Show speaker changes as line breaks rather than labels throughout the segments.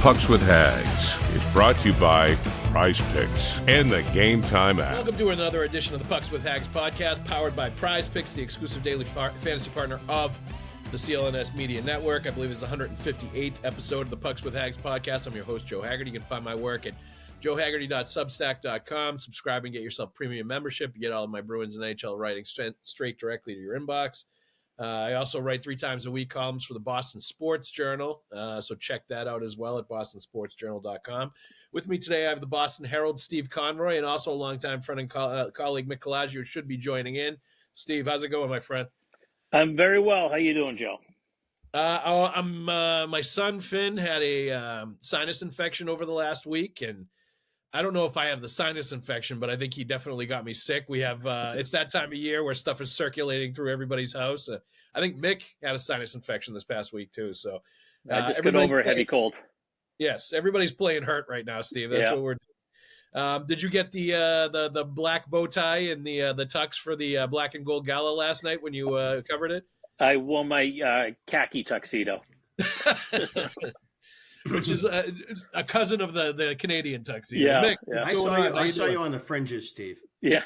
Pucks with Haggs is brought to you by Prize Picks and the Game Time app.
Welcome to another edition of the Pucks with Haggs podcast, powered by Prize Picks, the exclusive daily fantasy partner of the CLNS Media Network. I believe it's the 158th episode of the Pucks with Haggs podcast. I'm your host, Joe Haggerty. You can find my work at joehaggerty.substack.com. Subscribe and get yourself premium membership. You get all of my Bruins and NHL writing straight directly to your inbox. I also write 3 times a week columns for the Boston Sports Journal, so check that out as well at bostonsportsjournal.com. With me today, I have the Boston Herald, Steve Conroy, and also a longtime friend and colleague, Mick Colageo, should be joining in. Steve, how's it going, my friend?
I'm very well. How you doing, Joe?
My son, Finn, had a sinus infection over the last week, and I don't know if I have the sinus infection, but I think he definitely got me sick. We have it's that time of year where stuff is circulating through everybody's house. I think Mick had a sinus infection this past week too. So
I just got over a heavy cold.
Yes, everybody's playing hurt right now, Steve. That's what we're doing. Did you get the black bow tie and the tux for the black and gold gala last night when you covered it?
I wore my khaki tuxedo.
Which is a cousin of the Canadian tuxedo.
Yeah,
Mick,
yeah.
I saw you on the fringes, Steve.
Yeah.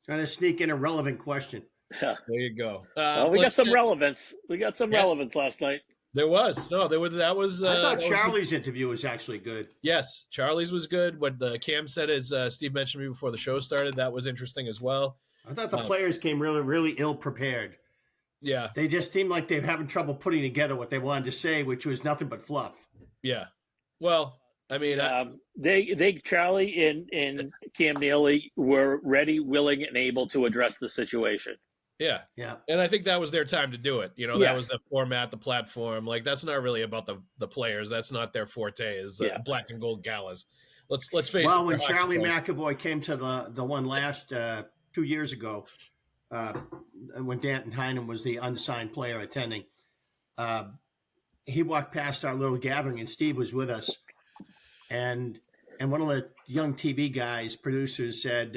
Trying to sneak in a relevant question.
Yeah.
There you go.
Well, we got some relevance. We got some relevance last night.
There was. No, there was. That was.
I thought Charlie's interview was actually good.
Yes, Charlie's was good. What the Cam said, as Steve mentioned to me before the show started, that was interesting as well.
I thought the players came really, really ill prepared.
Yeah.
They just seemed like they were having trouble putting together what they wanted to say, which was nothing but fluff.
Yeah. Well, I mean,
they Charlie and Cam Neely were ready, willing, and able to address the situation.
Yeah. And I think that was their time to do it. You know, that was the format, the platform. Like, that's not really about the players. That's not their forte, is black and gold galas. Let's face it.
Well, when Charlie McAvoy came to the one last 2 years ago, when Danton Heinen was the unsigned player attending, he walked past our little gathering, and Steve was with us. And one of the young TV guys, producers, said,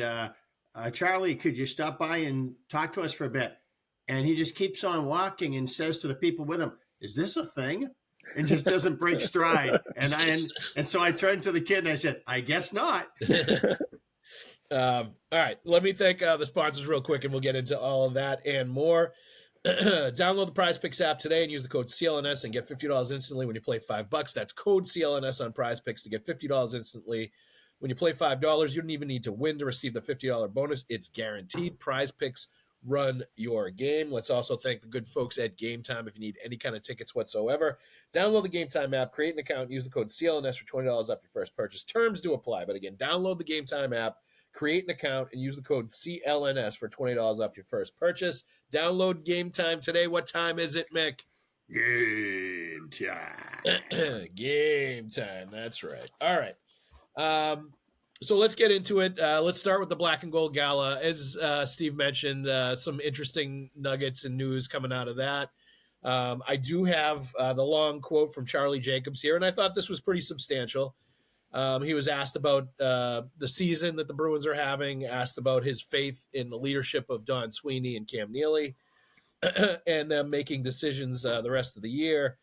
Charlie, could you stop by and talk to us for a bit? And he just keeps on walking and says to the people with him, is this a thing? And just doesn't break stride. And so I turned to the kid and I said, I guess not.
All right, let me thank the sponsors real quick, and we'll get into all of that and more. Download the Prize Picks app today and use the code CLNS and get $50 instantly when you play $5. That's code CLNS on Prize Picks to get $50 instantly. When you play $5, you don't even need to win to receive the $50 bonus. It's guaranteed. Prize Picks, run your game. Let's also thank the good folks at Game Time. If you need any kind of tickets whatsoever, download the Game Time app, create an account, use the code CLNS for $20 off your first purchase. Terms do apply, but again, download the Game Time app, create an account, and use the code CLNS for $20 off your first purchase. Download Game Time today. What time is it, Mick?
Game time.
Game time. That's right. All right. So let's get into it. Let's start with the Black and Gold Gala. As Steve mentioned, some interesting nuggets and news coming out of that. I do have the long quote from Charlie Jacobs here, and I thought this was pretty substantial. He was asked about the season that the Bruins are having, asked about his faith in the leadership of Don Sweeney and Cam Neely, and them making decisions the rest of the year.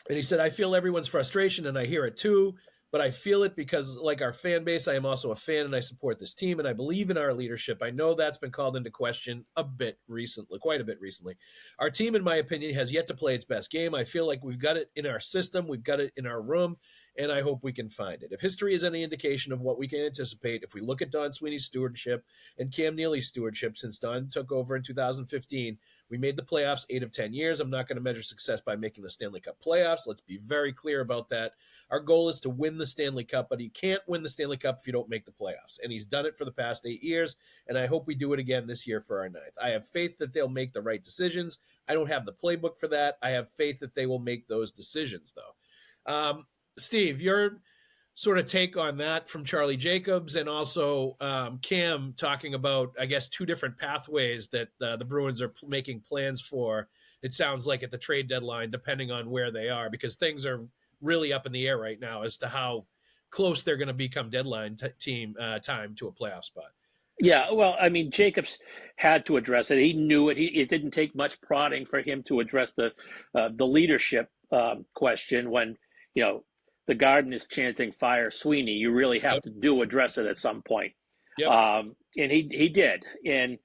And he said, I feel everyone's frustration, and I hear it too, but I feel it because, like our fan base, I am also a fan, and I support this team, and I believe in our leadership. I know that's been called into question quite a bit recently. Our team, in my opinion, has yet to play its best game. I feel like we've got it in our system, we've got it in our room, and I hope we can find it. If history is any indication of what we can anticipate, if we look at Don Sweeney's stewardship and Cam Neely's stewardship since Don took over in 2015, we made the playoffs 8 of 10 years. I'm not going to measure success by making the Stanley Cup playoffs. Let's be very clear about that. Our goal is to win the Stanley Cup, but you can't win the Stanley Cup if you don't make the playoffs. And he's done it for the past 8 years, and I hope we do it again this year for our 9th. I have faith that they'll make the right decisions. I don't have the playbook for that. I have faith that they will make those decisions, though. Steve, your sort of take on that from Charlie Jacobs, and also Cam talking about, I guess, 2 different pathways that the Bruins are making plans for, it sounds like, at the trade deadline, depending on where they are, because things are really up in the air right now as to how close they're going to become deadline time to a playoff spot.
Yeah, well, I mean, Jacobs had to address it. He knew it. It didn't take much prodding for him to address the leadership question when the Garden is chanting "Fire Sweeney." You really have to address it at some point.
Yep.
And he did, and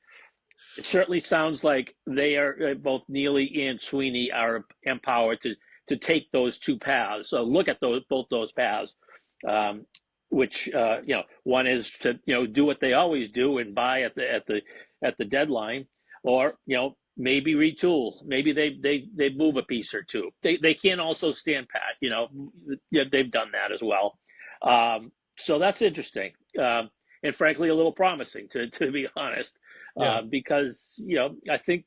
it certainly sounds like they are both Neely and Sweeney are empowered to take those two paths. So look at both those paths, which one is to do what they always do and buy at the deadline, or maybe retool. Maybe they move a piece or two. They can also stand pat. They've done that as well. So that's interesting, and frankly a little promising to be honest, because I think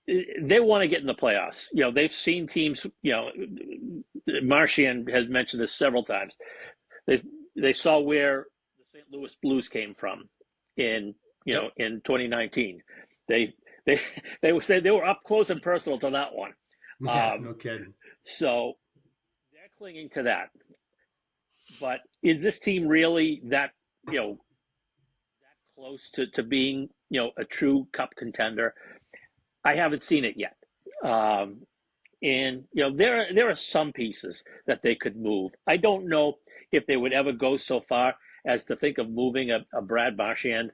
they want to get in the playoffs. They've seen teams. Marchand has mentioned this several times. They saw where the St. Louis Blues came from in in 2019. They were up close and personal to that one.
No kidding.
So they're clinging to that. But is this team really that that close to being a true cup contender? I haven't seen it yet. And there are some pieces that they could move. I don't know if they would ever go so far as to think of moving a Brad Marchand.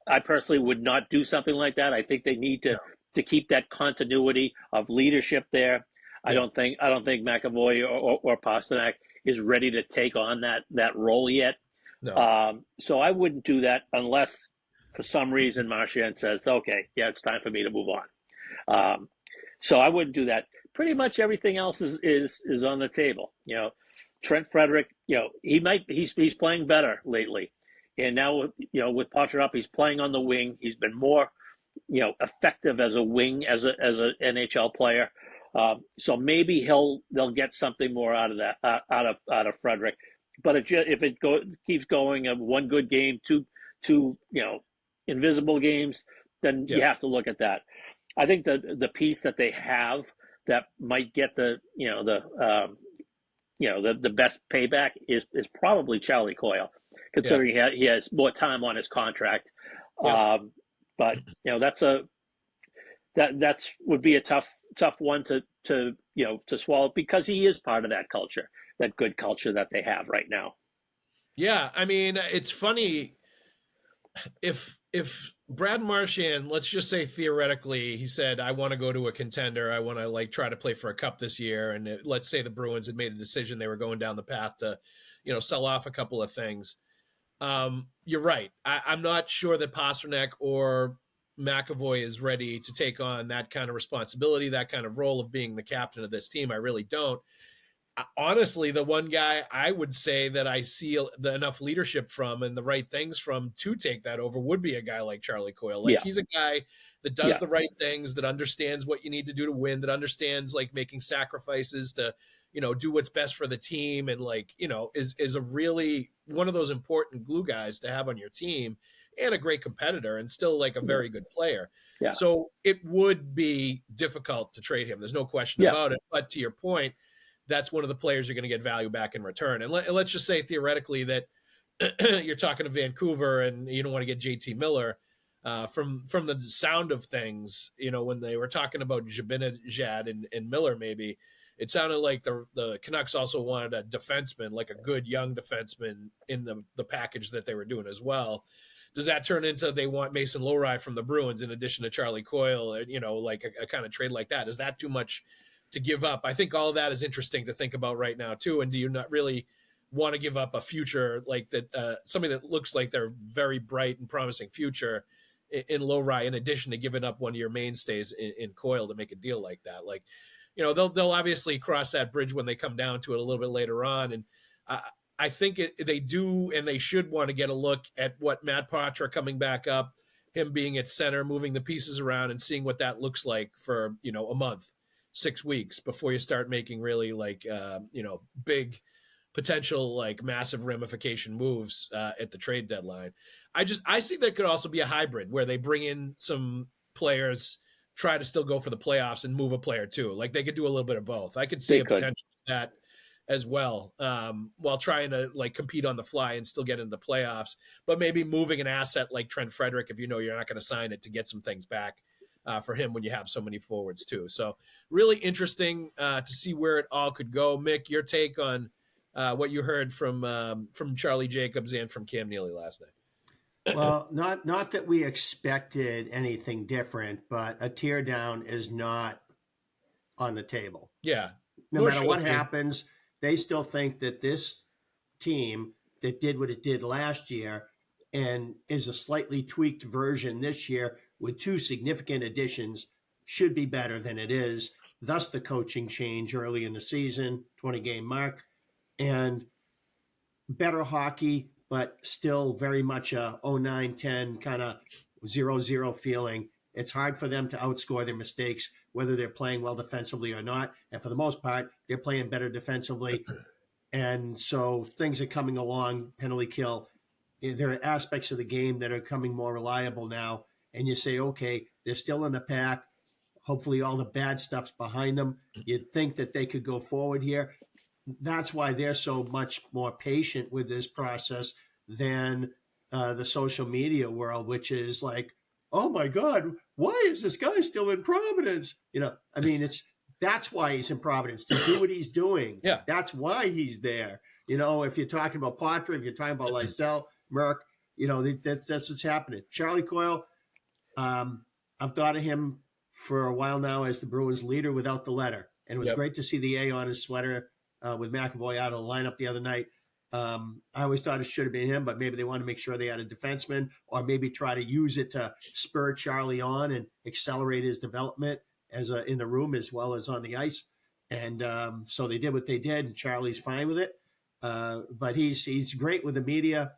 I personally would not do something like that. I think they need to keep that continuity of leadership there. Yeah. I don't think McAvoy or Pasternak is ready to take on that role yet. No. So I wouldn't do that unless for some reason Marchand says, okay, yeah, it's time for me to move on. So I wouldn't do that. Pretty much everything else is on the table. Trent Frederick, he's playing better lately. And now, with Pasternak, he's playing on the wing. He's been more, effective as a wing, as a NHL player. So maybe they'll get something more out of that, out of Frederick. But if it keeps going, one good game, two invisible games, then you have to look at that. I think the piece that they have that might get the best payback is probably Charlie Coyle, considering he has more time on his contract. Yeah. But that's would be a tough one to swallow, because he is part of that culture, that good culture that they have right now.
Yeah, I mean, it's funny if Brad Marchand, let's just say theoretically, he said, I want to go to a contender. I want to try to play for a cup this year. And let's say the Bruins had made a decision. They were going down the path to, sell off a couple of things. You're right. I'm not sure that Pasternak or McAvoy is ready to take on that kind of responsibility, that kind of role of being the captain of this team. I really don't. Honestly, the one guy I would say that I see enough leadership from and the right things from to take that over would be a guy like Charlie Coyle. He's a guy that does the right things, that understands what you need to do to win, that understands making sacrifices to, do what's best for the team, and is a really one of those important glue guys to have on your team, and a great competitor, and still a very good player. Yeah. So it would be difficult to trade him. There's no question about it. But to your point, that's one of the players you're going to get value back in return. And let's just say theoretically that you're talking to Vancouver and you don't want to get JT Miller. From the sound of things, when they were talking about Zibanejad and Miller, maybe it sounded like the Canucks also wanted a defenseman, a good young defenseman in the package that they were doing as well. Does that turn into they want Mason Lohrei from the Bruins in addition to Charlie Coyle, a kind of trade like that? Is that too much to give up? I think all of that is interesting to think about right now too. And do you not really want to give up a future like that, somebody that looks like they're very bright and promising future in Lohrei, in addition to giving up one of your mainstays in Coyle to make a deal like that? They'll obviously cross that bridge when they come down to it a little bit later on. And I think they do, and they should want to get a look at what Matt Poitras coming back up, him being at center, moving the pieces around, and seeing what that looks like for a month, 6 weeks before you start making really big potential massive ramification moves at the trade deadline. I see that could also be a hybrid where they bring in some players, try to still go for the playoffs, and move a player too. They could do a little bit of both. I could see potential for that as well, while trying to compete on the fly and still get into the playoffs, but maybe moving an asset like Trent Frederick, if you're not going to sign it, to get some things back for him when you have so many forwards too. So really interesting to see where it all could go. Mick, your take on what you heard from Charlie Jacobs and from Cam Neely last night.
Well, not that we expected anything different, but a tear down is not on the table.
Yeah.
No matter what happens, they still think that this team that did what it did last year and is a slightly tweaked version this year with 2 significant additions should be better than it is. Thus the coaching change early in the season, 20-game mark, and better hockey, but still very much a 09-10 kind of 0-0 feeling. It's hard for them to outscore their mistakes, whether they're playing well defensively or not. And for the most part, they're playing better defensively. And so things are coming along, penalty kill. There are aspects of the game that are coming more reliable now. And you say, okay, they're still in the pack. Hopefully all the bad stuff's behind them. You'd think that they could go forward here. That's why they're so much more patient with this process than the social media world, which is like, oh my God, why is this guy still in Providence? You know, I mean, that's why he's in Providence, to do what he's doing.
Yeah.
That's why he's there. You know, if you're talking about Poitras, if you're talking about Lysell, Merck, you know, that's what's happening. Charlie Coyle, I've thought of him for a while now as the Bruins leader without the letter. And it was great to see the A on his sweater with McAvoy out of the lineup the other night. I always thought it should have been him, but maybe they wanted to make sure they had a defenseman, or maybe try to use it to spur Charlie on and accelerate his development as in the room as well as on the ice. And so they did what they did, and Charlie's fine with it. But he's great with the media.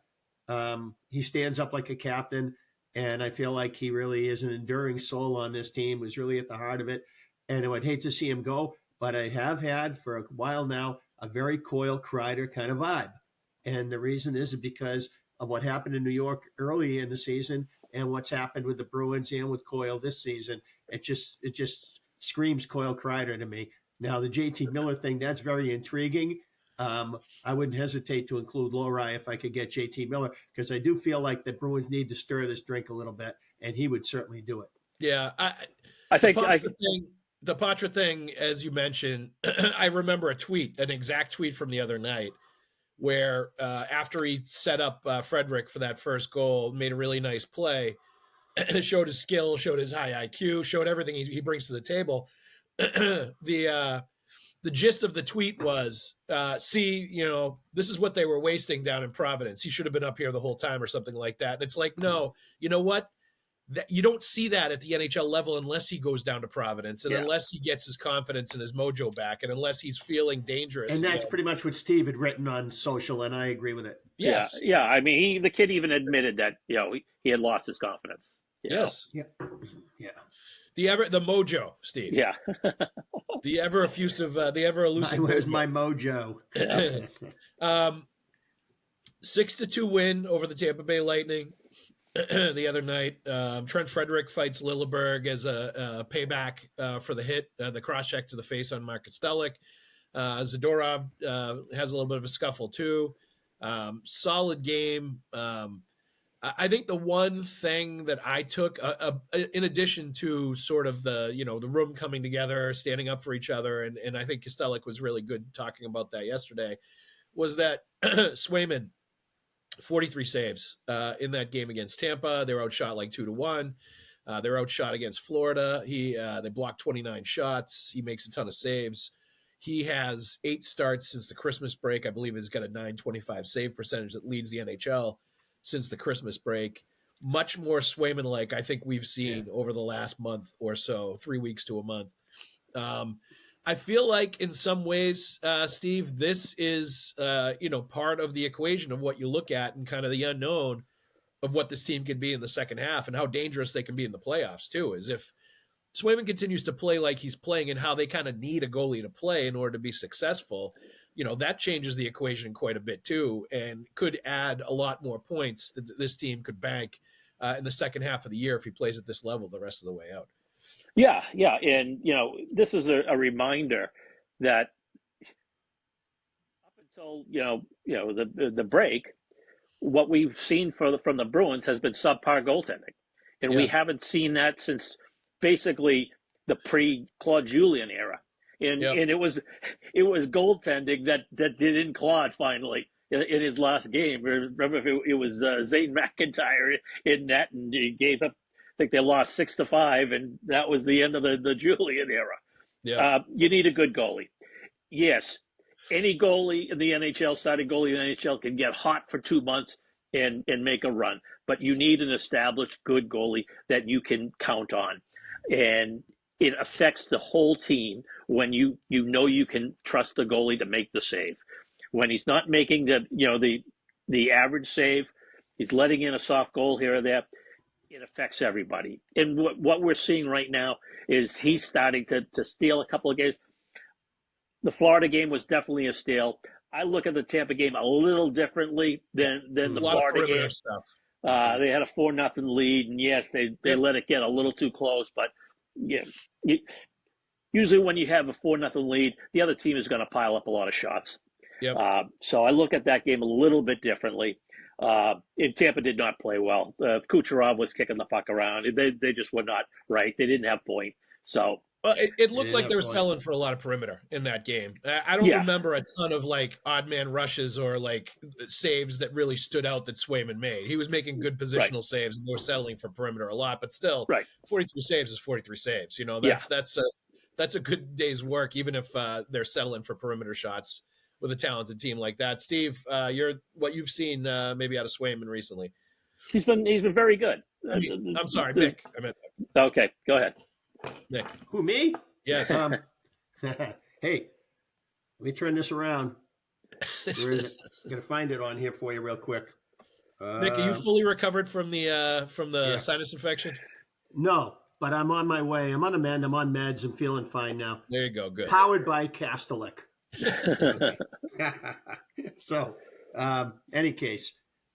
He stands up like a captain, and I feel like he really is an enduring soul on this team, was really at the heart of it. And I would hate to see him go, but I have had for a while now a very Coyle Kreider kind of vibe. And the reason is because of what happened in New York early in the season and what's happened with the Bruins and with Coyle this season. It just screams Coyle Kreider to me. Now, the JT Miller thing, that's very intriguing. I wouldn't hesitate to include Lohrei if I could get JT Miller, because I do feel like the Bruins need to stir this drink a little bit, and he would certainly do it.
Yeah.
I think
the Poitras thing, as you mentioned, I remember an exact tweet from the other night where after he set up Frederick for that first goal, made a really nice play, showed his skill, showed his high IQ, showed everything he brings to the table. The gist of the tweet was, see, you know, this is what they were wasting down in Providence. He should have been up here the whole time or something like that. And it's like, no, you know what? You don't see that at the NHL level unless he goes down to Providence and unless he gets his confidence and his mojo back and unless he's feeling dangerous.
And that's pretty much what Steve had written on social, and I agree with it.
Yes.
Yeah. I mean, the kid even admitted that, you know, he had lost his confidence.
Yes.
Yeah. Yeah.
The mojo, Steve.
Yeah.
the ever elusive mojo.
Where's my mojo?
6-2 win over the Tampa Bay Lightning the other night. Trent Frederick fights Lilleberg as a payback for the hit, the cross check to the face on Mark Kostelik. Zadorov has a little bit of a scuffle too. Solid game. I think the one thing that I took, in addition to sort of the room coming together, standing up for each other, and I think Kostelik was really good talking about that yesterday, was that Swayman, 43 saves in that game against Tampa. They were outshot like 2-1. They were outshot against Florida. They blocked 29 shots. He makes a ton of saves. He has 8 starts since the Christmas break. I believe he's got a .925 save percentage that leads the NHL since the Christmas break. Much more Swayman-like I think we've seen over the last month or so, 3 weeks to a month. I feel like in some ways, Steve, this is, part of the equation of what you look at and kind of the unknown of what this team can be in the second half and how dangerous they can be in the playoffs too, is if Swayman continues to play like he's playing and how they kind of need a goalie to play in order to be successful, that changes the equation quite a bit too, and could add a lot more points that this team could bank in the second half of the year if he plays at this level the rest of the way out.
Yeah. And, this is a reminder that up until, the break, what we've seen from the Bruins has been subpar goaltending. And we haven't seen that since basically the pre-Claude Julien era. And it was goaltending that did in Claude finally in his last game. Remember, it was Zane McIntyre in net, and he gave up. I think they lost 6-5, and that was the end of the Julien era.
Yeah.
You need a good goalie. Yes, any goalie in the NHL, starting goalie in the NHL, can get hot for 2 months and make a run. But you need an established good goalie that you can count on. And it affects the whole team when you know you can trust the goalie to make the save. When he's not making the average save, he's letting in a soft goal here or there, it affects everybody. And what we're seeing right now is he's starting to steal a couple of games. The Florida game was definitely a steal. I look at the Tampa game a little differently than the Florida game.
Stuff.
They had a 4-0 lead, and yes, they let it get a little too close. But yeah, usually when you have a 4-0 lead, the other team is going to pile up a lot of shots.
Yep.
So I look at that game a little bit differently. And Tampa did not play well. Kucherov was kicking the puck around. They just were not right. They didn't have point. So
it looked like they were selling for a lot of perimeter in that game. I don't remember a ton of like odd man rushes or like saves that really stood out that Swayman made. He was making good positional saves, and they were settling for perimeter a lot. But still, 43 saves is 43 saves. You know, that's a good day's work, even if they're settling for perimeter shots with a talented team like that. Steve, what you've seen maybe out of Swayman recently.
He's been very good.
I'm sorry, Mick. I meant
okay, go ahead.
Mick.
Who, me?
Yes.
Hey, let me turn this around. Where is it? I'm gonna find it on here for you real quick.
Mick, are you fully recovered from the sinus infection?
No, but I'm on my way. I'm on a mend. I'm on meds. I'm feeling fine now.
There you go. Good.
Powered by Castellic. So, any case,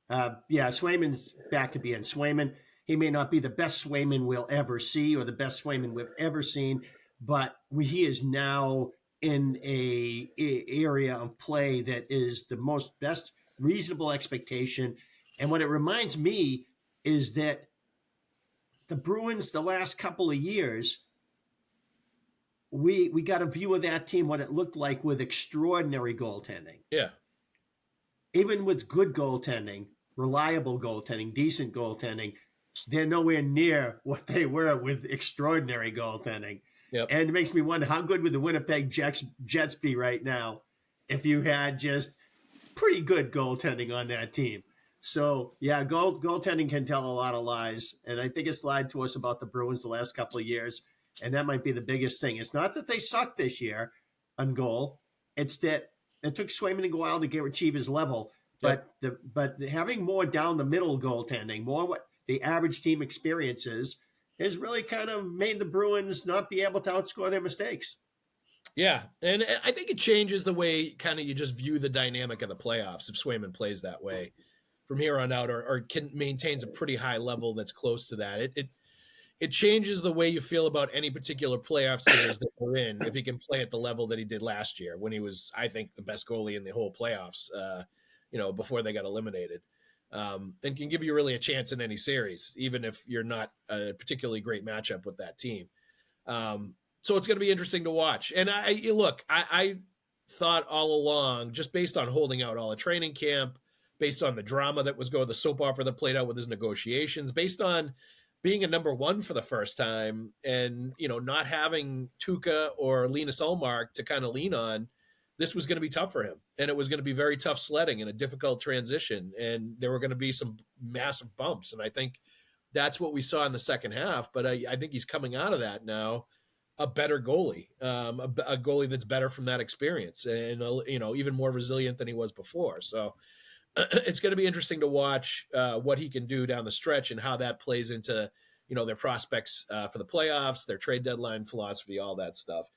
Swayman's back to being Swayman. He may not be the best Swayman we'll ever see or the best Swayman we've ever seen, but he is now in a area of play that is the best reasonable expectation. And what it reminds me is that the Bruins, the last couple of years, we got a view of that team, what it looked like with extraordinary goaltending.
Yeah.
Even with good goaltending, reliable goaltending, decent goaltending, they're nowhere near what they were with extraordinary goaltending.
Yep.
And it makes me wonder, how good would the Winnipeg Jets be right now if you had just pretty good goaltending on that team? So, yeah, goaltending can tell a lot of lies. And I think it's lied to us about the Bruins the last couple of years. And that might be the biggest thing. It's not that they suck this year on goal. It's that it took Swayman a while to achieve his level. But having more down the middle goaltending, more what the average team experiences, has really kind of made the Bruins not be able to outscore their mistakes.
Yeah, and I think it changes the way kind of you just view the dynamic of the playoffs if Swayman plays that way from here on out, or maintains a pretty high level that's close to that. It changes the way you feel about any particular playoff series that we're in if he can play at the level that he did last year when he was, I think, the best goalie in the whole playoffs, before they got eliminated. And can give you really a chance in any series, even if you're not a particularly great matchup with that team. So it's going to be interesting to watch. And I thought all along, just based on holding out all the training camp, based on the drama that was going, the soap opera that played out with his negotiations, based on being a number one for the first time and, not having Tuukka or Linus Ullmark to kind of lean on, this was going to be tough for him. And it was going to be very tough sledding and a difficult transition. And there were going to be some massive bumps. And I think that's what we saw in the second half. But I think he's coming out of that now a better goalie, a goalie that's better from that experience and, even more resilient than he was before. So it's going to be interesting to watch what he can do down the stretch and how that plays into, their prospects for the playoffs, their trade deadline philosophy, all that stuff.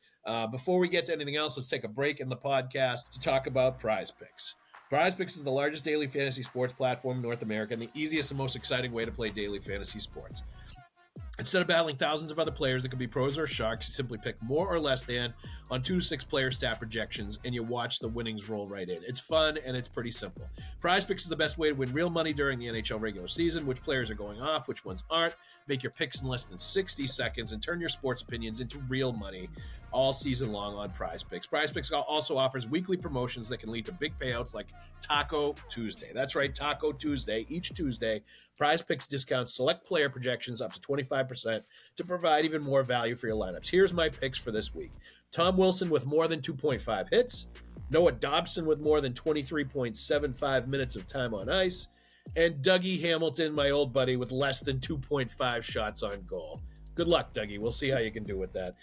Before we get to anything else, let's take a break in the podcast to talk about Prize Picks. Prize Picks is the largest daily fantasy sports platform in North America and the easiest and most exciting way to play daily fantasy sports. Instead of battling thousands of other players that could be pros or sharks, you simply pick more or less than on 2 to 6 player stat projections, and you watch the winnings roll right in. It's fun, and it's pretty simple. Prize Picks is the best way to win real money during the NHL regular season. Which players are going off, which ones aren't. Make your picks in less than 60 seconds and turn your sports opinions into real money all season long on Prize Picks. Prize Picks also offers weekly promotions that can lead to big payouts like Taco Tuesday. That's right, Taco Tuesday. Each Tuesday, Prize Picks discounts select player projections up to 25% to provide even more value for your lineups. Here's my picks for this week. Tom Wilson with more than 2.5 hits, Noah Dobson with more than 23.75 minutes of time on ice, and Dougie Hamilton, my old buddy, with less than 2.5 shots on goal. Good luck, Dougie. We'll see how you can do with that.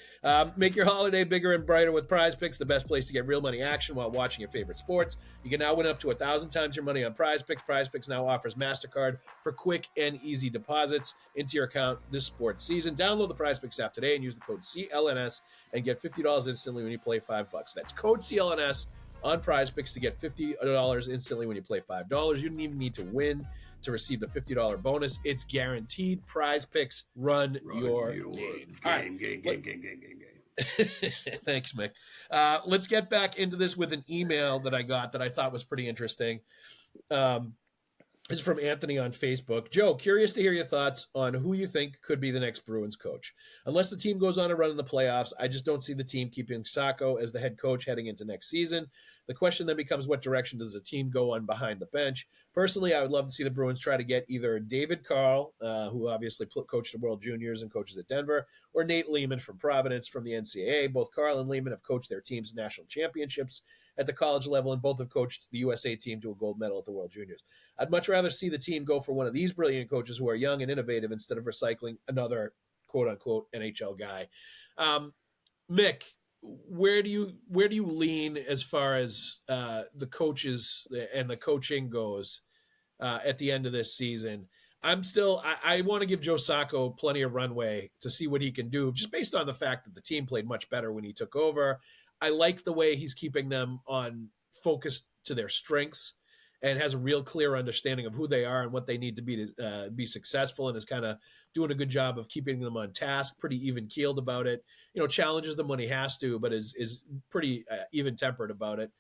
Make your holiday bigger and brighter with Prize Picks, the best place to get real money action while watching your favorite sports. You can now win up to 1,000 times your money on Prize Picks. Prize Picks now offers MasterCard for quick and easy deposits into your account this sports season. Download the Prize Picks app today and use the code CLNS and get $50 instantly when you play $5. That's code CLNS on Prize Picks to get $50 instantly when you play $5. You don't even need to win to receive the $50 bonus. It's guaranteed. Prize Picks, run your game.
Game.
Thanks, Mick. Let's get back into this with an email that I got that I thought was pretty interesting. This is from Anthony on Facebook. Joe, curious to hear your thoughts on who you think could be the next Bruins coach. Unless the team goes on a run in the playoffs, I just don't see the team keeping Sacco as the head coach heading into next season. The question then becomes, what direction does the team go on behind the bench? Personally, I would love to see the Bruins try to get either David Carl, who obviously coached the World Juniors and coaches at Denver, or Nate Lehman from Providence from the NCAA. Both Carl and Lehman have coached their teams national championships at the college level, and both have coached the USA team to a gold medal at the World Juniors. I'd much rather see the team go for one of these brilliant coaches who are young and innovative instead of recycling another quote-unquote NHL guy. Mick, where do you lean as far as the coaches and the coaching goes at the end of this season? I want to give Joe Sacco plenty of runway to see what he can do, just based on the fact that the team played much better when he took over. I like the way he's keeping them on focused to their strengths and has a real clear understanding of who they are and what they need to be successful, and is kind of doing a good job of keeping them on task, pretty even-keeled about it. Challenges them when he has to, but is pretty even-tempered about it.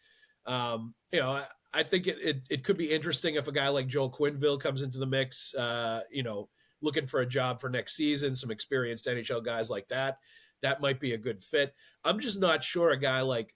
I think it could be interesting if a guy like Joel Quenneville comes into the mix, looking for a job for next season, some experienced NHL guys like that. That might be a good fit. I'm just not sure a guy like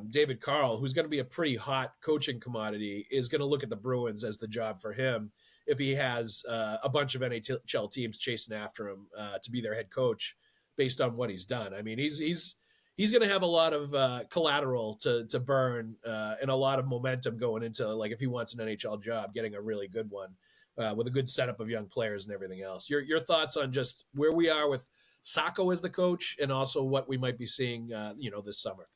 David Carl, who's going to be a pretty hot coaching commodity, is going to look at the Bruins as the job for him if he has a bunch of NHL teams chasing after him to be their head coach based on what he's done. I mean, he's going to have a lot of collateral to burn and a lot of momentum going into, like, if he wants an NHL job, getting a really good one with a good setup of young players and everything else. Your thoughts on just where we are with Sacco as the coach and also what we might be seeing, this summer?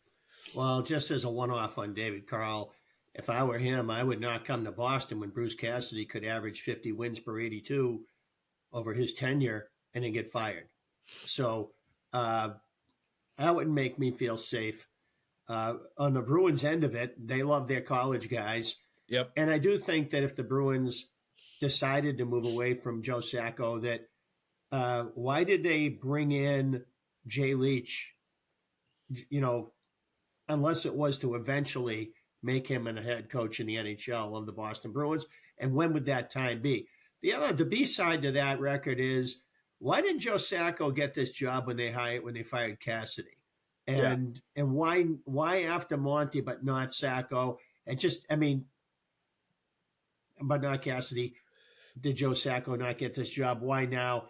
Well, just as a one-off on David Carl, if I were him, I would not come to Boston when Bruce Cassidy could average 50 wins per 82 over his tenure and then get fired. So that wouldn't make me feel safe. On the Bruins end of it, they love their college guys.
Yep.
And I do think that if the Bruins decided to move away from Joe Sacco, that why did they bring in Jay Leach, unless it was to eventually make him a head coach in the NHL of the Boston Bruins? And when would that time be? The B side to that record is, why did Joe Sacco get this job when they fired Cassidy? And why after Monty but not Sacco? But not Cassidy. Did Joe Sacco not get this job? Why now?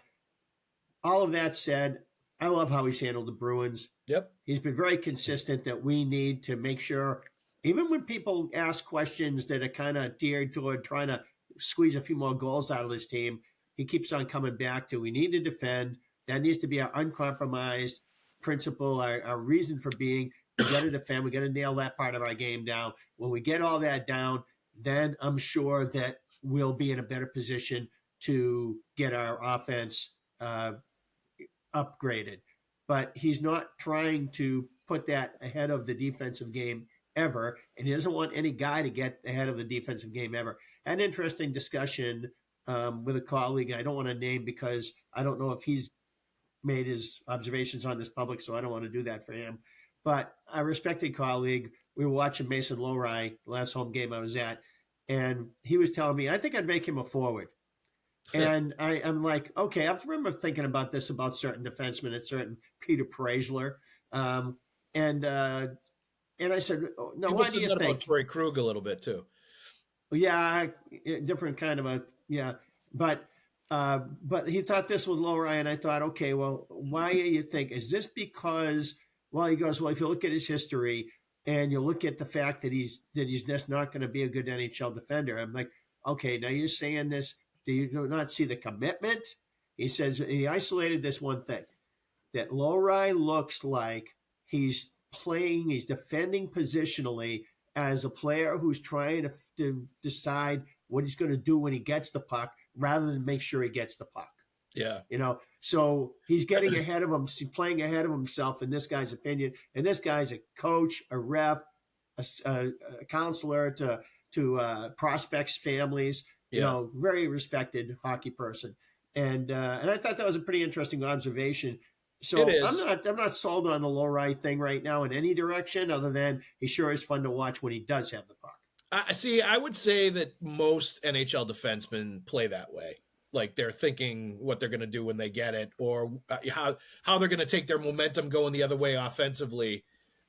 All of that said, I love how he's handled the Bruins.
Yep.
He's been very consistent that we need to make sure, even when people ask questions that are kind of geared toward trying to squeeze a few more goals out of this team, he keeps on coming back to, we need to defend. That needs to be our uncompromised principle, our reason for being. We got to defend. We got to nail that part of our game down. When we get all that down, then I'm sure that we'll be in a better position to get our offense upgraded. But he's not trying to put that ahead of the defensive game ever, and he doesn't want any guy to get ahead of the defensive game ever. Had an interesting discussion with a colleague. I don't want to name because I don't know if he's made his observations on this public, so I don't want to do that for him. But a respected colleague, we were watching Mason Lohrei, the last home game I was at, and he was telling me, I think I'd make him a forward. And I'm like, okay, I remember thinking about this about certain defensemen and certain Peter Petraglia. And I said, oh, no, why do you think?
Torrey Krug a little bit too.
Yeah, different kind of but he thought this was Lohrei, and I thought, okay, well, why do you think? Is this because? Well, he goes, well, if you look at his history and you look at the fact that he's just not going to be a good NHL defender, I'm like, okay, now you're saying this. Do you not see the commitment? He says he isolated this one thing, that Lohrei looks like he's defending positionally as a player who's trying to decide what he's going to do when he gets the puck rather than make sure he gets the puck.
Yeah.
So he's getting ahead of him, he's playing ahead of himself in this guy's opinion. And this guy's a coach, a ref, a counselor to prospects' families, very respected hockey person. And I thought that was a pretty interesting observation. So I'm not sold on the Lohrei thing right now in any direction, other than he sure is fun to watch when he does have the puck.
I would say that most NHL defensemen play that way. Like they're thinking what they're going to do when they get it, or how they're going to take their momentum going the other way offensively.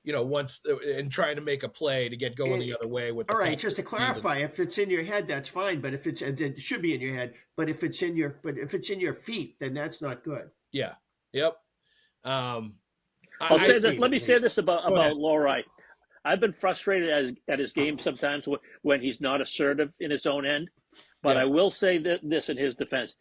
Once and trying to make a play to get going the other way with. All
right, just to clarify, if it's in your head, that's fine. But if it should be in your head. But if it's in your feet, then that's not good.
Yeah. Yep.
Let me say this about Lohrei. I've been frustrated at his game sometimes when he's not assertive in his own end. But I will say this in his defense: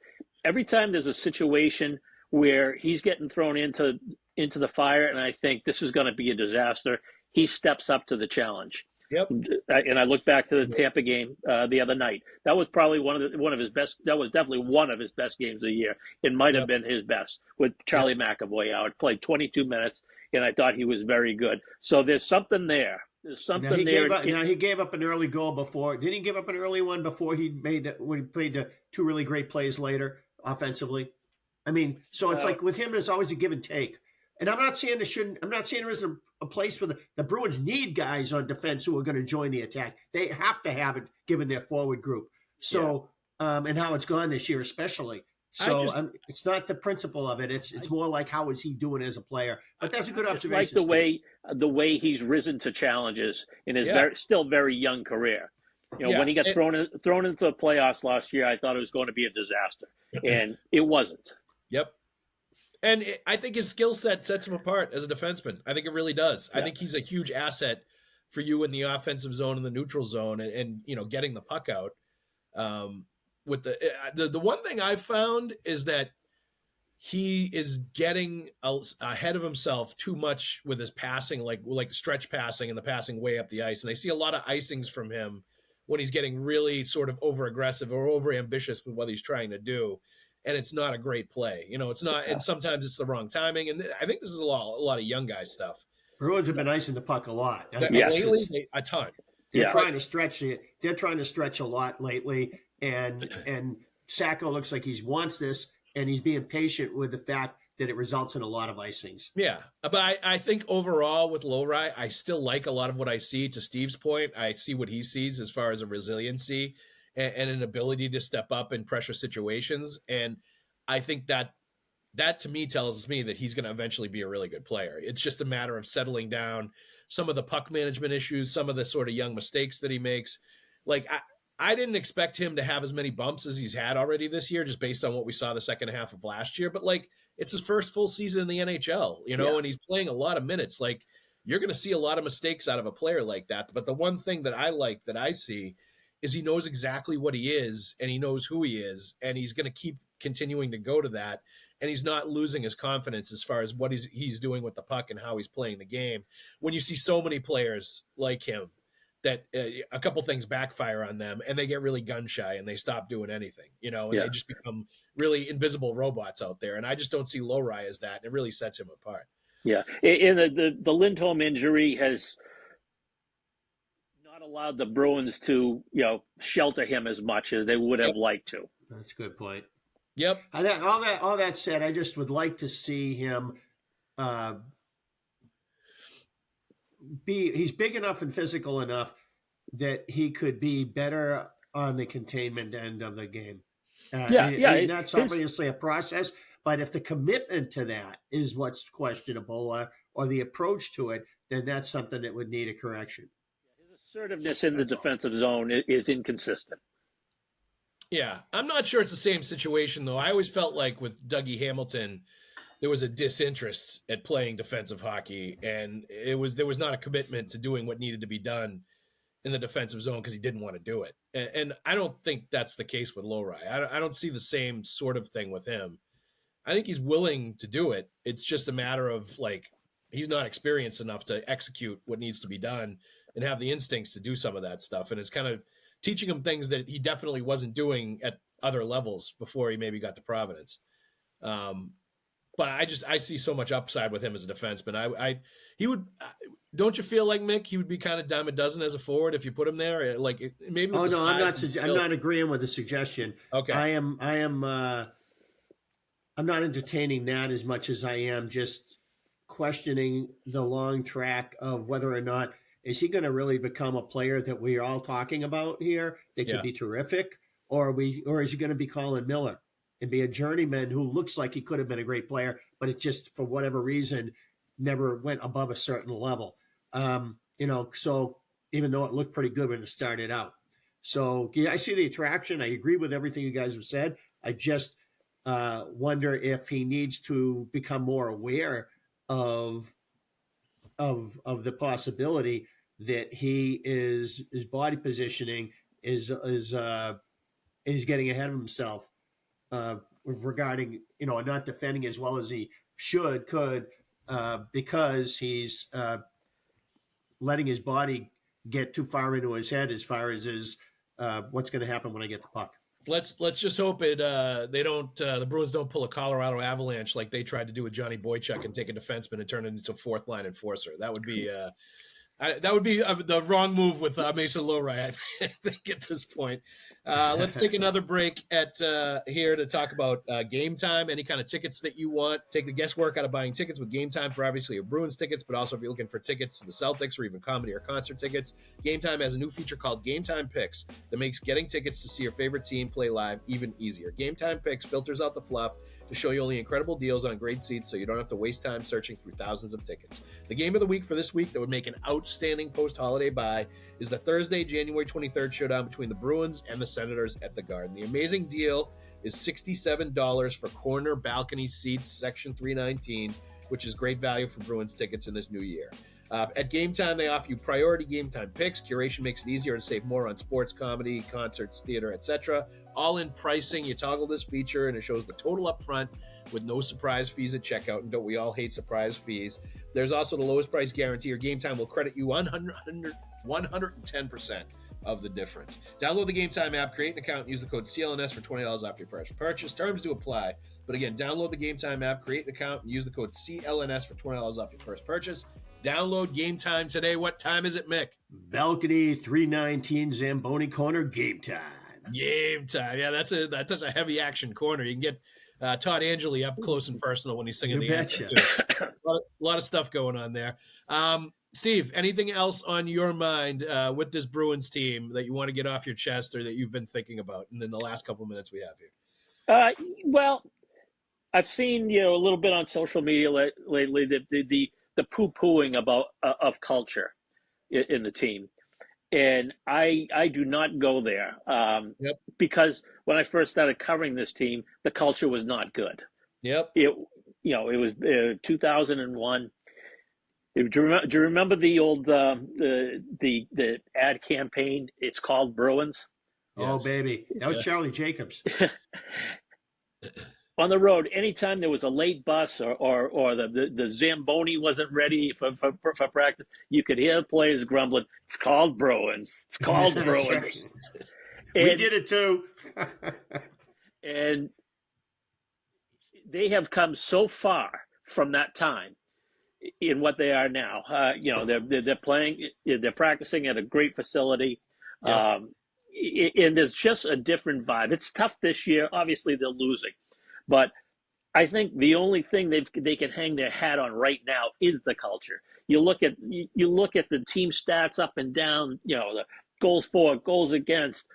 every time there's a situation where he's getting thrown into the fire, and I think this is going to be a disaster, he steps up to the challenge.
Yep.
And I look back to the Tampa game the other night. That was probably one of his best. That was definitely one of his best games of the year. It might have been his best with Charlie McAvoy out. Played 22 minutes, and I thought he was very good. So there's something there. There's something there.
He gave up an early goal before. Didn't he give up an early one before when he played the two really great plays later offensively? I mean, so it's like with him, there's always a give and take. And I'm not saying there isn't a place for the Bruins need guys on defense who are going to join the attack. They have to have it given their forward group. So, and how it's gone this year, especially. So it's not the principle of it. It's more like how is he doing as a player. But that's a good observation.
Like the way he's risen to challenges in his still very young career. When he got thrown into the playoffs last year, I thought it was going to be a disaster, and it wasn't.
Yep. And I think his skill set sets him apart as a defenseman. I think it really does. Yeah. I think he's a huge asset for you in the offensive zone and the neutral zone, and getting the puck out. With the one thing I found is that he is getting ahead of himself too much with his passing, like the stretch passing and the passing way up the ice. And I see a lot of icings from him when he's getting really sort of over aggressive or over ambitious with what he's trying to do. And it's not a great play. It's not, and sometimes it's the wrong timing. And I think this is a lot of young guy stuff.
Bruins have been icing the puck a lot.
Lately, a ton.
They're trying to stretch it. They're trying to stretch a lot lately. And Sacco looks like he wants this, and he's being patient with the fact that it results in a lot of icings.
Yeah, but I think overall with Lohrei, I still like a lot of what I see. To Steve's point, I see what he sees as far as a resiliency and an ability to step up in pressure situations. And I think that to me tells me that he's going to eventually be a really good player. It's just a matter of settling down some of the puck management issues, some of the sort of young mistakes that he makes. Like I didn't expect him to have as many bumps as he's had already this year, just based on what we saw the second half of last year. But it's his first full season in the NHL, and he's playing a lot of minutes. You're going to see a lot of mistakes out of a player like that. But the one thing that I like that I see is he knows exactly what he is, and he knows who he is, and he's going to keep continuing to go to that. And he's not losing his confidence as far as what he's doing with the puck and how he's playing the game. When you see so many players like him, that a couple things backfire on them and they get really gun shy and they stop doing anything, and they just become really invisible robots out there. And I just don't see Lohrei as that. And it really sets him apart.
Yeah. And the Lindholm injury has not allowed the Bruins to, shelter him as much as they would have liked to.
That's a good point.
Yep.
All that said, I just would like to see him he's big enough and physical enough that he could be better on the containment end of the game. And that's obviously a process, but if the commitment to that is what's questionable or the approach to it, then that's something that would need a correction.
His assertiveness in the defensive zone is inconsistent.
Yeah, I'm not sure it's the same situation, though. I always felt like with Dougie Hamilton, there was a disinterest at playing defensive hockey, and there was not a commitment to doing what needed to be done in the defensive zone because he didn't want to do it. And I don't think that's the case with Lohrei. I don't see the same sort of thing with him. I think he's willing to do it. It's just a matter of, like, he's not experienced enough to execute what needs to be done and have the instincts to do some of that stuff. And it's kind of teaching him things that he definitely wasn't doing at other levels before he maybe got to Providence. But I see so much upside with him as a defenseman. He would. Don't you feel like, Mick, he would be kind of dime a dozen as a forward if you put him there? Like maybe.
Oh no, I'm not agreeing with the suggestion.
Okay.
I'm not entertaining that as much as I am just questioning the long track of whether or not is he going to really become a player that we're all talking about here that could be terrific, or is he going to be Colin Miller and be a journeyman who looks like he could have been a great player, but it just, for whatever reason, never went above a certain level. So even though it looked pretty good when it started out. So yeah, I see the attraction. I agree with everything you guys have said. I just wonder if he needs to become more aware of the possibility that his body positioning is getting ahead of himself regarding not defending as well as he could because he's letting his body get too far into his head as far as his what's going to happen when I get the puck.
Let's just hope it the Bruins don't pull a Colorado Avalanche like they tried to do with Johnny Boychuk and take a defenseman and turn it into a fourth line enforcer. That would be the wrong move with Mason Lohrei, I think, at this point. Let's take another break here to talk about Game Time. Any kind of tickets that you want. Take the guesswork out of buying tickets with Game Time for obviously your Bruins tickets, but also if you're looking for tickets to the Celtics or even comedy or concert tickets. Game Time has a new feature called Game Time Picks that makes getting tickets to see your favorite team play live even easier. Game Time Picks filters out the fluff to show you only incredible deals on great seats so you don't have to waste time searching through thousands of tickets. The game of the week for this week that would make an outstanding post-holiday buy is the Thursday, January 23rd showdown between the Bruins and the Senators at the Garden. The amazing deal is $67 for corner balcony seats, section 319, which is great value for Bruins tickets in this new year. At Game Time, they offer you priority Game Time picks. Curation makes it easier to save more on sports, comedy, concerts, theater, etc. All-in pricing. You toggle this feature, and it shows the total up front with no surprise fees at checkout. And don't we all hate surprise fees? There's also the lowest price guarantee. Your Game Time will credit you 110% of the difference. Download the Game Time app, create an account, and use the code CLNS for $20 off your first purchase. Terms do apply. But again, download the Game Time app, create an account, and use the code CLNS for $20 off your first purchase. Download Game Time today. What time is it, Mick?
Balcony 319 Zamboni Corner Game Time.
Game Time. Yeah, that's a heavy action corner. You can get Todd Angeli up close and personal when he's singing the anthem. A lot of stuff going on there. Steve, anything else on your mind with this Bruins team that you want to get off your chest or that you've been thinking about in the last couple of minutes we have here?
Well, I've seen a little bit on social media lately the poo-pooing of culture in the team. And I do not go there because when I first started covering this team, the culture was not good.
Yep.
It was 2001. Do you remember the old the ad campaign? It's called Bruins.
Oh, baby. That was Charlie Jacobs.
On the road, anytime there was a late bus or the Zamboni wasn't ready for practice, you could hear the players grumbling, "It's called Bruins. It's called Bruins."
We did it too.
And they have come so far from that time in what they are now. They're playing, they're practicing at a great facility.
Yep.
and there's just a different vibe. It's tough this year. Obviously, they're losing, but I think the only thing they can hang their hat on right now is the culture. You look at the team stats up and down. The goals for, goals against.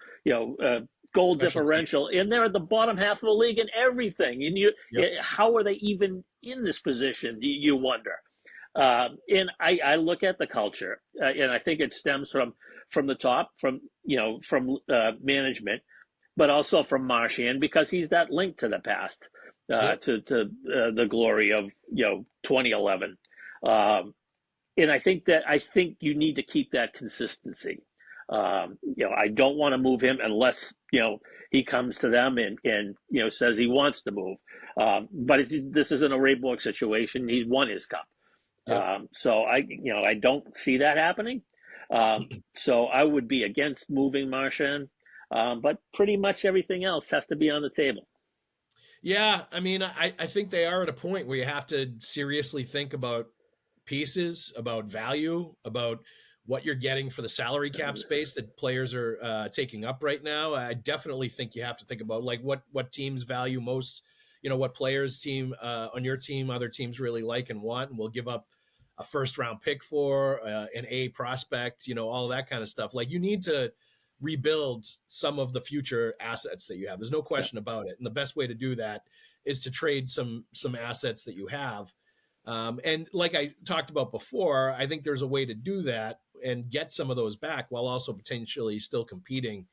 Goal differential, and they're at the bottom half of the league in everything. And how are they even in this position? You wonder. And I look at the culture, and I think it stems from the top, from management, but also from Marchand, because he's that link to the past, to the glory of 2011. And I think you need to keep that consistency. I don't want to move him unless he comes to them and says he wants to move. But this isn't a Ray Bork situation. He's won his cup. Yep. So I don't see that happening. So I would be against moving Marchand, but pretty much everything else has to be on the table.
Yeah, I mean, I think they are at a point where you have to seriously think about pieces, about value, about what you're getting for the salary cap space that players are taking up right now. I definitely think you have to think about like what teams value most, what players team on your team, other teams really like and want, and will give up a first round pick for an A prospect, all that kind of stuff. Like you need to rebuild some of the future assets that you have. There's no question about it. And the best way to do that is to trade some assets that you have. And like I talked about before, I think there's a way to do that and get some of those back while also potentially still competing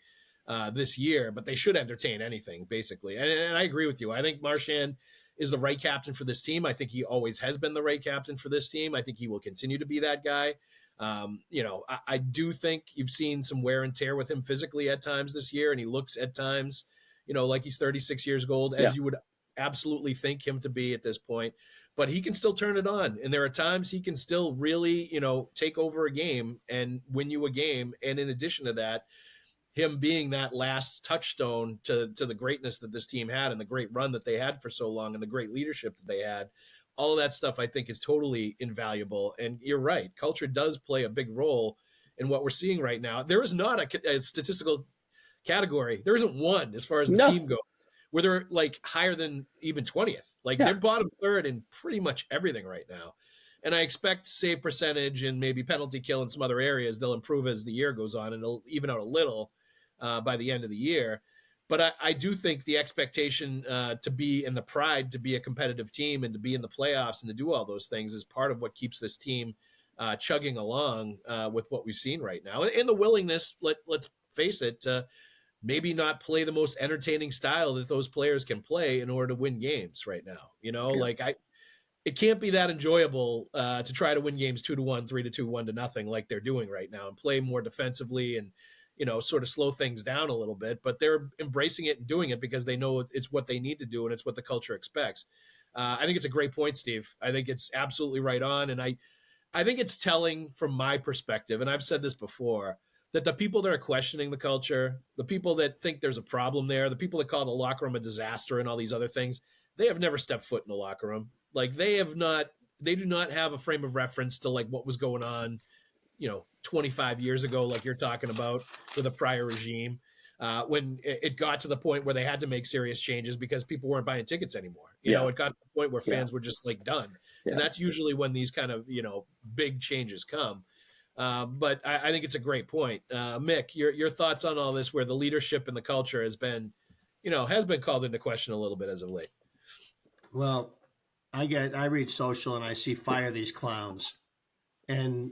this year, but they should entertain anything basically. And I agree with you. I think Marchand is the right captain for this team. I think he always has been the right captain for this team. I think he will continue to be that guy. I do think you've seen some wear and tear with him physically at times this year. And he looks at times, like he's 36 years old, as you would absolutely think him to be at this point, but he can still turn it on. And there are times he can still really, take over a game and win you a game. And in addition to that, him being that last touchstone to the greatness that this team had and the great run that they had for so long and the great leadership that they had, all of that stuff I think is totally invaluable. And you're right. Culture does play a big role in what we're seeing right now. There is not a statistical category. There isn't one as far as the team goes where they're like higher than even 20th. Like they're bottom third in pretty much everything right now. And I expect save percentage and maybe penalty kill in some other areas, they'll improve as the year goes on and it'll even out a little by the end of the year. But I do think the expectation to be in the pride, to be a competitive team and to be in the playoffs and to do all those things is part of what keeps this team chugging along with what we've seen right now. And the willingness, let's face it, to maybe not play the most entertaining style that those players can play in order to win games right now. It can't be that enjoyable to try to win games 2-1, 3-2, 1-0 like they're doing right now and play more defensively and, sort of slow things down a little bit, but they're embracing it and doing it because they know it's what they need to do and it's what the culture expects. I think it's a great point, Steve. I think it's absolutely right on. And I think it's telling from my perspective, and I've said this before, that the people that are questioning the culture, the people that think there's a problem there, the people that call the locker room a disaster and all these other things, they have never stepped foot in the locker room. Like they do not have a frame of reference to like what was going on, 25 years ago, like you're talking about with a prior regime, when it got to the point where they had to make serious changes because people weren't buying tickets anymore. It got to the point where fans were just like done. Yeah. And that's usually when these kind of, big changes come. But I think it's a great point. Mick, your thoughts on all this, where the leadership and the culture has been called into question a little bit as of late.
Well, I read social and I see fire these clowns. And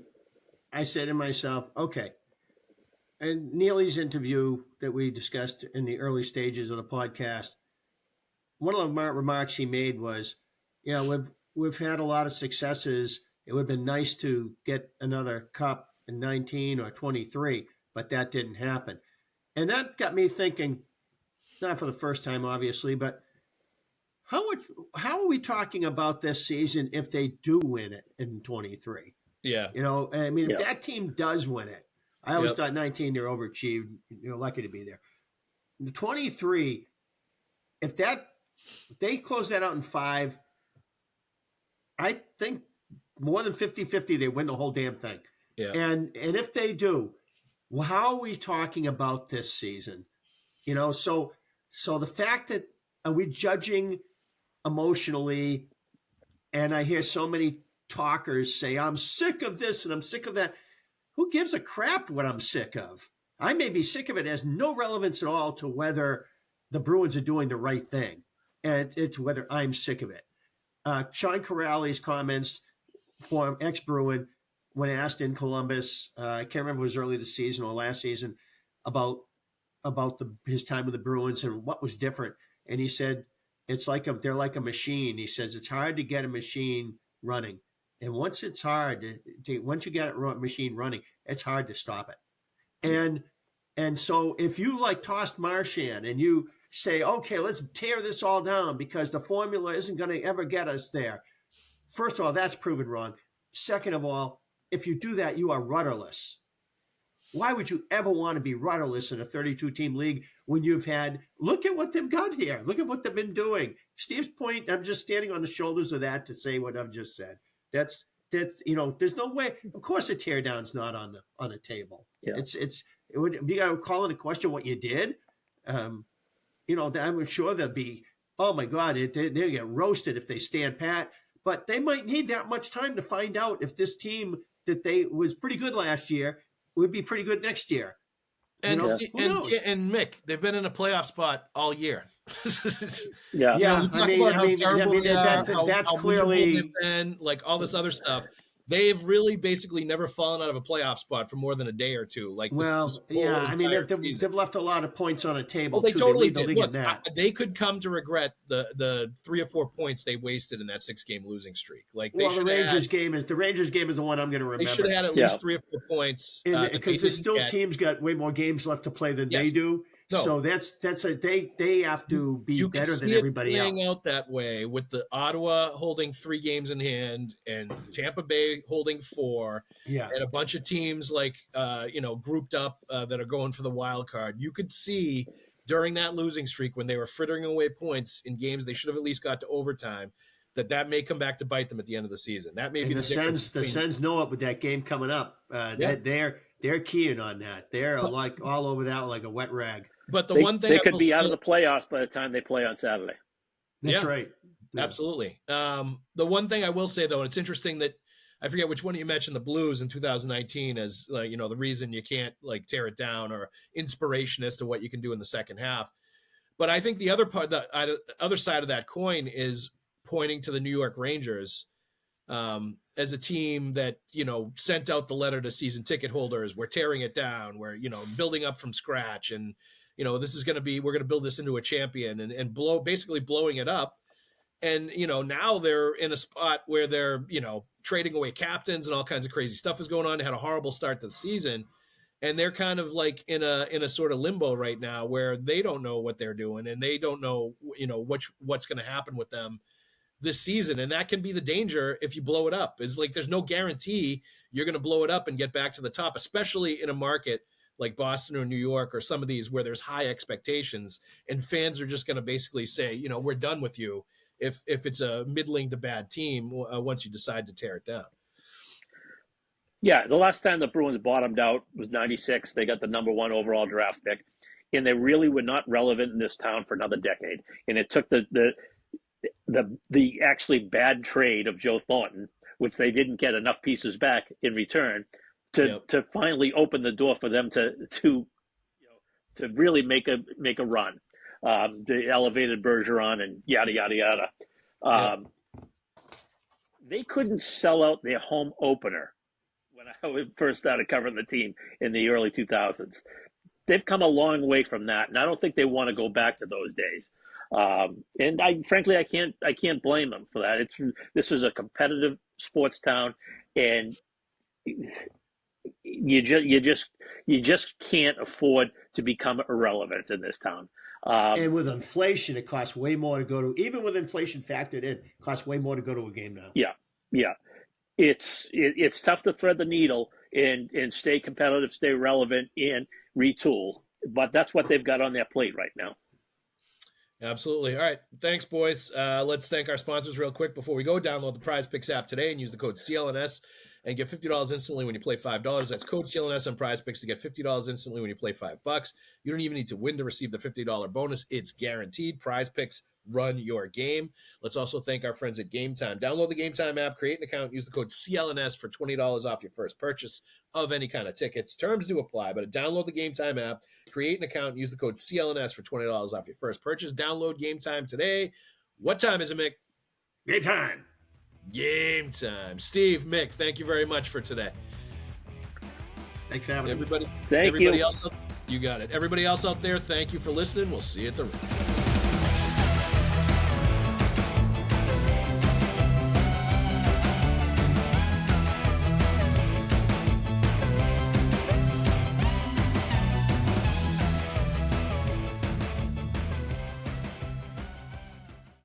I say to myself, okay. And Neely's interview that we discussed in the early stages of the podcast, one of the remarks he made was, we've had a lot of successes. It would have been nice to get another cup in 19 or 23, but that didn't happen. And that got me thinking, not for the first time, obviously, but how are we talking about this season if they do win it in 23? Yeah. If that team does win it, I always thought 19, they're overachieved. You're lucky to be there. The 23, if they close that out in 5, I think more than 50-50, they win the whole damn thing. Yeah. And if they do, well, how are we talking about this season? So the fact that are we judging emotionally, and I hear so many talkers say, I'm sick of this and I'm sick of that. Who gives a crap what I'm sick of? I may be sick of it. It has no relevance at all to whether the Bruins are doing the right thing. And it's whether I'm sick of it. Sean Corrali's comments, former ex-Bruin, when asked in Columbus, I can't remember if it was early this season or last season, about his time with the Bruins and what was different. And he said, they're like a machine. He says, it's hard to get a machine running. And once it's hard, once you get a machine running, it's hard to stop it. And so if you like tossed Marchand and you say, okay, let's tear this all down because the formula isn't going to ever get us there. First of all, that's proven wrong. Second of all, if you do that, you are rudderless. Why would you ever want to be rudderless in a 32-team league when look at what they've got here. Look at what they've been doing. Steve's point, I'm just standing on the shoulders of that to say what I've just said. That's there's no way. Of course, a teardown's not on the table.
Yeah.
You got to call into question what you did. I'm sure they'll be, oh my God, they'll get roasted if they stand pat. But they might need that much time to find out if this team that was pretty good last year would be pretty good next year.
And Mick, they've been in a playoff spot all year.
Yeah.
That's clearly
been, like all this other stuff. They've really basically never fallen out of a playoff spot for more than a day or two.
They've left a lot of points on a table.
Well, they totally did.
Look,
they could come to regret the 3 or 4 points they wasted in that 6-game losing streak.
The Rangers game is the one I'm going to remember.
They should have had at least 3 or 4 points
because there's still teams got way more games left to play than they do. No. So they have to be better than everybody else.
Playing out that way with the Ottawa holding 3 games in hand and Tampa Bay holding 4, and a bunch of teams grouped up that are going for the wild card. You could see during that losing streak when they were frittering away points in games they should have at least got to overtime. That may come back to bite them at the end of the season. That may be the difference.
The Sens know it with that game coming up. They're keying on that. They're like all over that like a wet rag.
But one thing
they could be out of the playoffs by the time they play on Saturday.
That's right.
Yeah. Absolutely. The one thing I will say though, and it's interesting that I forget which one you mentioned, the Blues in 2019 as the reason you can't tear it down or inspiration as to what you can do in the second half. But I think the other part, the other side of that coin is pointing to the New York Rangers as a team that, sent out the letter to season ticket holders. We're tearing it down. We're, building up from scratch. And, we're going to build this into a champion and basically blowing it up. And, now they're in a spot where they're, trading away captains and all kinds of crazy stuff is going on. They had a horrible start to the season. And they're kind of in a sort of limbo right now where they don't know what they're doing and they don't know, what's going to happen with them this season. And that can be the danger if you blow it up. Is there's no guarantee you're going to blow it up and get back to the top, especially in a market like Boston or New York or some of these where there's high expectations and fans are just going to basically say, we're done with you if it's a middling to bad team once you decide to tear it down.
Yeah, the last time the Bruins bottomed out was 96. They got the number 1 overall draft pick, and they really were not relevant in this town for another decade. And it took the actually bad trade of Joe Thornton, which they didn't get enough pieces back in return, to finally open the door for them to really make a run. They elevated Bergeron and yada yada yada. They couldn't sell out their home opener when I first started covering the team in the early 2000s. They've come a long way from that, and I don't think they want to go back to those days. And I can't blame them for that. This is a competitive sports town, and you just can't afford to become irrelevant in this town.
And with inflation, it costs way more to go to. Even with inflation factored in, it costs way more to go to a game now.
Yeah. It's tough to thread the needle and stay competitive, stay relevant, and retool. But that's what they've got on their plate right now.
Absolutely. All right. Thanks, boys. Let's thank our sponsors real quick before we go. Download the Prize Picks app today and use the code CLNS and get $50 instantly when you play $5. That's code CLNS on Prize Picks to get $50 instantly when you play $5. You don't even need to win to receive the $50 bonus. It's guaranteed. Prize Picks, run your game. Let's also thank our friends at Game Time. Download the Game Time app, create an account, use the code CLNS for $20 off your first purchase of any kind of tickets. Terms do apply, but download the Game Time app, create an account, use the code CLNS for $20 off your first purchase. Download Game Time today. What time is it, Mick?
Game time.
Game time. Steve, Mick, thank you very much for today.
Thanks for having me.
Everybody
Thank
everybody
you.
else, you got it. Everybody else out there, thank you for listening. We'll see you at the ring.